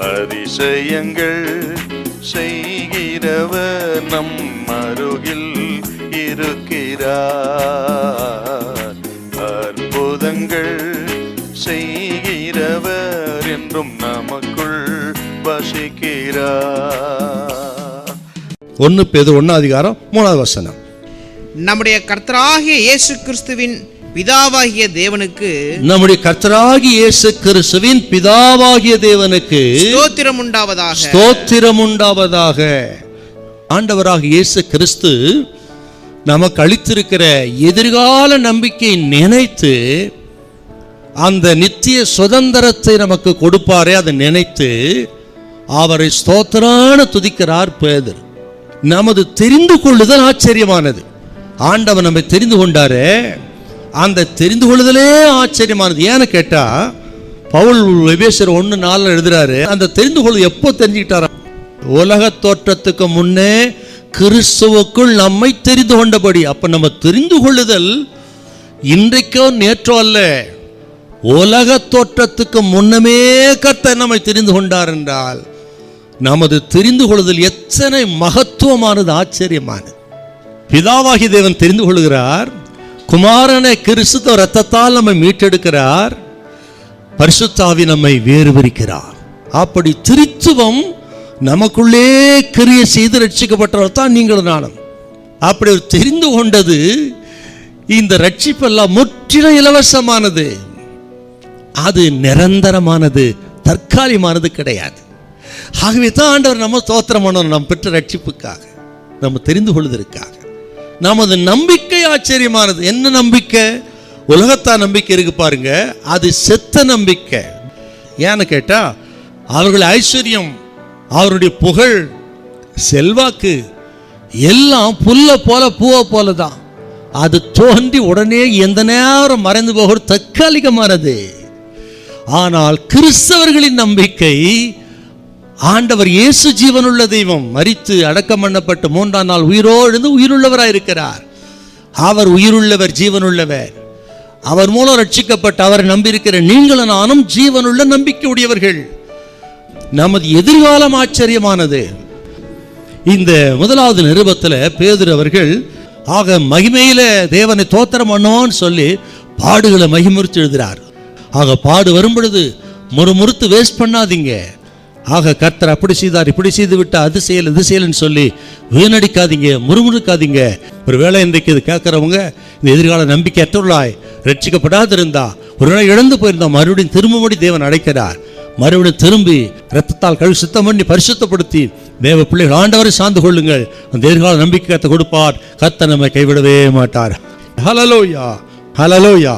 அதிசயங்கள் செய்கிறவர் நம் அருகில் இருக்கிறார். அற்புதங்கள் செய்கிறவர் என்றும் நமக்குள் வசிக்கிறார். 1 பேதுரு 1:3 நம்முடைய கர்த்தராகிய இயேசு கிறிஸ்துவின் பிதாவாகிய தேவனுக்கு, நம்முடைய கர்த்தராகிய இயேசு கிறிஸ்துவின் பிதாவாகிய தேவனுக்கு ஸ்தோத்திரம் உண்டாவதாக, ஸ்தோத்திரம் உண்டாவதாக. ஆண்டவராகிய இயேசு கிறிஸ்து நமக்கு அளித்திருக்கிற எதிர்கால நம்பிக்கையை நினைத்து அந்த நித்திய சுதந்திரத்தை நமக்கு கொடுப்பாரே, அதை நினைத்து அவரை ஸ்தோத்திரான துதிக்கிறார் பேதுரு. நமது தெரிந்து கொள்ளுதல் ஆச்சரியமானது. ஆண்டவர் நம்மை தெரிந்து கொண்டாரே, அந்த தெரிந்து கொள்ளுதலே ஆச்சரியமானது. ஏன்னு கேட்டா, பவுல் எபேசியர் 1:4 எழுதுறாரு, அந்த தெரிந்து கொள்ளுதல் எப்போ தெரிஞ்சுக்கிட்டாரா? உலக தோற்றத்துக்கு முன்னே கிறிஸ்துவுக்குள் நம்மை தெரிந்து கொண்டபடி. அப்ப நம்ம தெரிந்து கொள்ளுதல் இன்றைக்கோ நேற்றோ அல்ல, உலக தோற்றத்துக்கு முன்னமே கர்த்தர் நம்மை தெரிந்து கொண்டார் என்றால் நமது தெரிந்து கொள்ளுதல் எத்தனை மகத்துவமானது, ஆச்சரியமானது. பிதாவாகி தேவன் தெரிந்து கொள்கிறார், குமாரனை கிறிஸ்து ரத்தத்தால் நம்மை மீட்டெடுக்கிறார், பரிசுத்த ஆவி நம்மை வேறுபிரிக்கிறார். அப்படி திருத்துவம் நமக்குள்ளே கிரியை செய்து ரட்சிக்கப்பட்டவர் தான் நீங்களும் நானும். அப்படி ஒரு தெரிந்து கொண்டது, இந்த ரட்சிப்பெல்லாம் முற்றிலும் இலவசமானது. அது நிரந்தரமானது, தற்காலிகமானது கிடையாது. ஆகவே தான் ஆண்டவர் நம்ம ஸ்தோத்திரம் பண்ணணும், நாம் பெற்ற ரட்சிப்புக்காக, நம்ம தெரிந்து கொள்வதற்காக. நமது நம்பிக்கை ஆச்சரியமானது. என்ன நம்பிக்கை? உலகத்தா நம்பிக்கை இருக்கு பாருங்க, அது செத்த நம்பிக்கை. ஏன்னு கேட்டா, அவர்கள் ஐஸ்வர்யம், அவருடைய புகழ், செல்வாக்கு எல்லாம் புல்ல போல பூவை போல தான். அது தோன்றி உடனே எந்த நேரம் மறைந்து போகிறது, தற்காலிகமானது. ஆனால் கிறிஸ்தவர்களின் நம்பிக்கை, ஆண்டவர் இயேசு ஜீவனுள்ள தெய்வம், மரித்து அடக்கம் பண்ணப்பட்டு 3ஆம் நாள் உயிரோடு உயிருள்ளவராயிருக்கிறார். அவர் உயிருள்ளவர், ஜீவனுள்ளவர். அவர் மூலம் ரட்சிக்கப்பட்டு அவரை நம்பியிருக்கிற நீங்களும் நானும் ஜீவனுள்ள நம்பிக்கை உடையவர்கள். நமது எதிர்காலம் ஆச்சரியமானது. இந்த 1வது நிருபத்தில் பேதுரு அவர்கள் ஆக மகிமையில தேவனை தோத்திரம் பண்ணோன்னு சொல்லி பாடுகளை மகிமுறுத்து எழுதுகிறார். ஆக பாடு வரும் பொழுது முறுமுறுத்து வேஸ்ட் பண்ணாதீங்க. ஆக கர்த்தர் அப்படி செய்தார், இப்படி செய்து விட்டா, அது செய்யல இது செய்யலன்னு சொல்லி வீணடிக்காதீங்க, முறுமுறுக்காதீங்க. ஒரு வேளை இன்றைக்கு இது கேட்குறவங்க இந்த எதிர்கால நம்பிக்கை அற்றவர்களாய் ரட்சிக்கப்படாது இருந்தா, ஒரு வேளை இழந்து போயிருந்தா, மறுபடியும் திரும்பபடி தேவன் அழைக்கிறார். மறுபடியும் திரும்பி இரத்தத்தால் கழுவி சுத்தம் பண்ணி பரிசுத்தப்படுத்தி தேவ பிள்ளைகள் ஆண்டவரை சார்ந்து கொள்ளுங்கள். அந்த எதிர்கால நம்பிக்கை கர்த்தர் கொடுப்பார். கர்த்தர் நம்மை கைவிடவே மாட்டார். ஹல்லேலூயா, ஹல்லேலூயா.